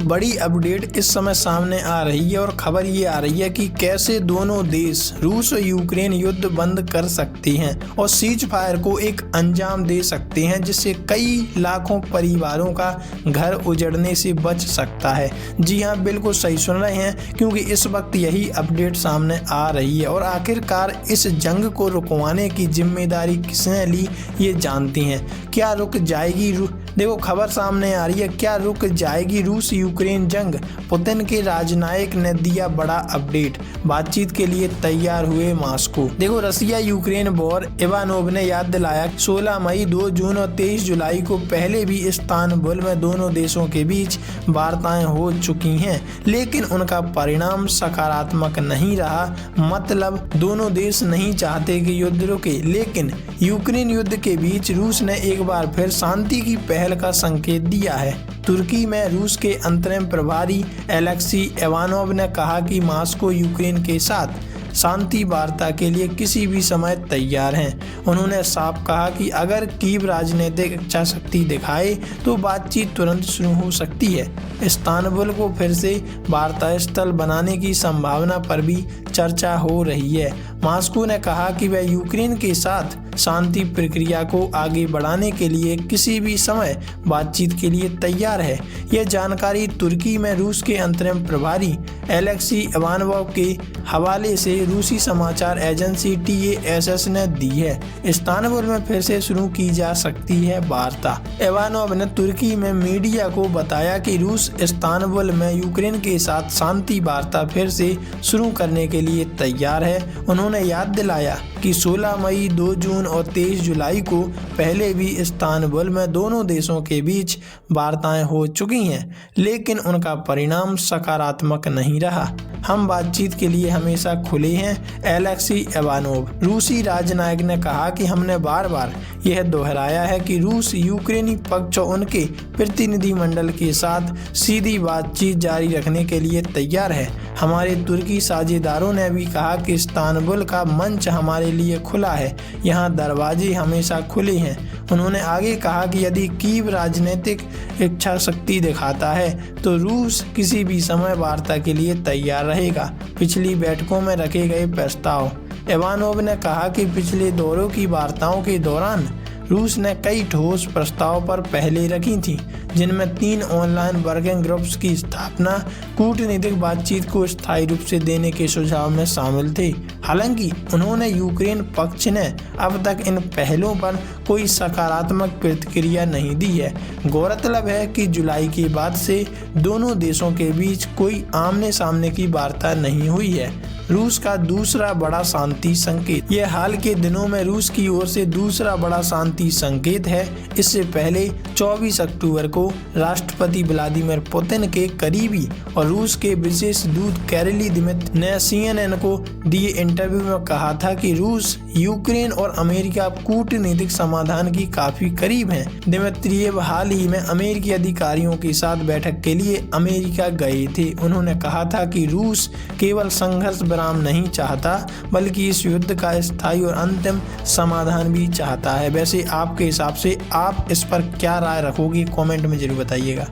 बड़ी अपडेट इस समय सामने आ रही है और खबर ये आ रही है कि कैसे दोनों देश रूस और यूक्रेन युद्ध बंद कर सकते हैं और सीज फायर को एक अंजाम दे सकते हैं, जिससे कई लाखों परिवारों का घर उजड़ने से बच सकता है। जी हाँ, बिल्कुल सही सुन रहे हैं, क्योंकि इस वक्त यही अपडेट सामने आ रही है। और आखिरकार इस जंग को रुकवाने की जिम्मेदारी किसने ली, ये जानते हैं। क्या रुक जाएगी देखो खबर सामने आ रही है, क्या रुक जाएगी रूस यूक्रेन जंग? पुतिन के राजनयिक ने दिया बड़ा अपडेट, बातचीत के लिए तैयार हुए मॉस्को। देखो रसिया यूक्रेन वॉर, इवानोव ने याद दिलाया 16 मई, 2 जून और 23 जुलाई को पहले भी इस्तांबुल में दोनों देशों के बीच वार्ताएं हो चुकी हैं, लेकिन उनका परिणाम सकारात्मक नहीं रहा। मतलब दोनों देश नहीं चाहते कि युद्ध रुके, लेकिन यूक्रेन युद्ध के बीच रूस ने एक बार फिर शांति की पहल का संकेत दिया है। तुर्की में रूस के अंतरिम प्रभारी एलेक्सी इवानोव ने कहा कि मॉस्को यूक्रेन के साथ शांति वार्ता के लिए किसी भी समय तैयार हैं। उन्होंने साफ कहा कि अगर कीव राजनीतिक इच्छा शक्ति दिखाए तो बातचीत तुरंत शुरू हो सकती है। इस्तांबुल को फिर से वार्ता स्थल बनाने की संभावना पर भी चर्चा हो रही है। मॉस्को ने कहा कि वह यूक्रेन के साथ शांति प्रक्रिया को आगे बढ़ाने के लिए किसी भी समय बातचीत के लिए तैयार है। यह जानकारी तुर्की में रूस के अंतरिम प्रभारी एलेक्सी इवानोव के हवाले से रूसी समाचार एजेंसी TASS ने दी है। इस्तांबुल में फिर से शुरू की जा सकती है वार्ता। इवानोव ने तुर्की में मीडिया को बताया कि रूस इस्तांबुल में यूक्रेन के साथ शांति वार्ता फिर से शुरू करने के लिए तैयार है। उन्होंने याद दिलाया कि 16 मई, 2 जून और 23 जुलाई को पहले भी इस्तांबुल में दोनों देशों के बीच वार्ताएं हो चुकी हैं, लेकिन उनका परिणाम सकारात्मक नहीं रहा। हम बातचीत के लिए हमेशा खुले हैं, एलेक्सी इवानोव। रूसी राजनयिक ने कहा कि हमने बार बार यह दोहराया है कि रूस यूक्रेनी पक्ष और उनके प्रतिनिधिमंडल के साथ सीधी बातचीत जारी रखने के लिए तैयार है। हमारे तुर्की साझेदारों ने भी कहा कि इस्तांबुल का मंच हमारे लिए खुला है, यहाँ दरवाजे हमेशा खुले हैं। उन्होंने आगे कहा कि यदि कीव राजनीतिक इच्छा शक्ति दिखाता है तो रूस किसी भी समय वार्ता के लिए तैयार रहेगा। पिछली बैठकों में रखे गए प्रस्ताव। इवानोव ने कहा कि पिछले दौरों की वार्ताओं के दौरान रूस ने कई ठोस प्रस्ताव पर पहले रखी थी, जिनमें 3 ऑनलाइन वर्किंग ग्रुप्स की स्थापना, कूटनीतिक बातचीत को स्थायी रूप से देने के सुझाव में शामिल थे। हालांकि उन्होंने यूक्रेन पक्ष ने अब तक इन पहलों पर कोई सकारात्मक प्रतिक्रिया नहीं दी है। गौरतलब है कि जुलाई के बाद से दोनों देशों के बीच कोई आमने सामने की वार्ता नहीं हुई है। रूस का दूसरा बड़ा शांति संकेत। यह हाल के दिनों में रूस की ओर से दूसरा बड़ा शांति संकेत है। इससे पहले 24 अक्टूबर को राष्ट्रपति व्लादिमीर पुतिन के करीबी और रूस के विशेष दूत कैरिली दिमित्रिव ने CNN को दिए इंटरव्यू में कहा था कि रूस, यूक्रेन और अमेरिका कूटनीतिक समाधान की काफी करीब हैं। दिमित्रिव हाल ही में अमेरिकी अधिकारियों के साथ बैठक के लिए अमेरिका गए थे। उन्होंने कहा था कि रूस केवल संघर्ष विराम नहीं चाहता, बल्कि इस युद्ध का स्थायी और अंतिम समाधान भी चाहता है। वैसे आपके हिसाब से आप इस पर क्या राय रखोगे, कमेंट में जरूर बताइएगा।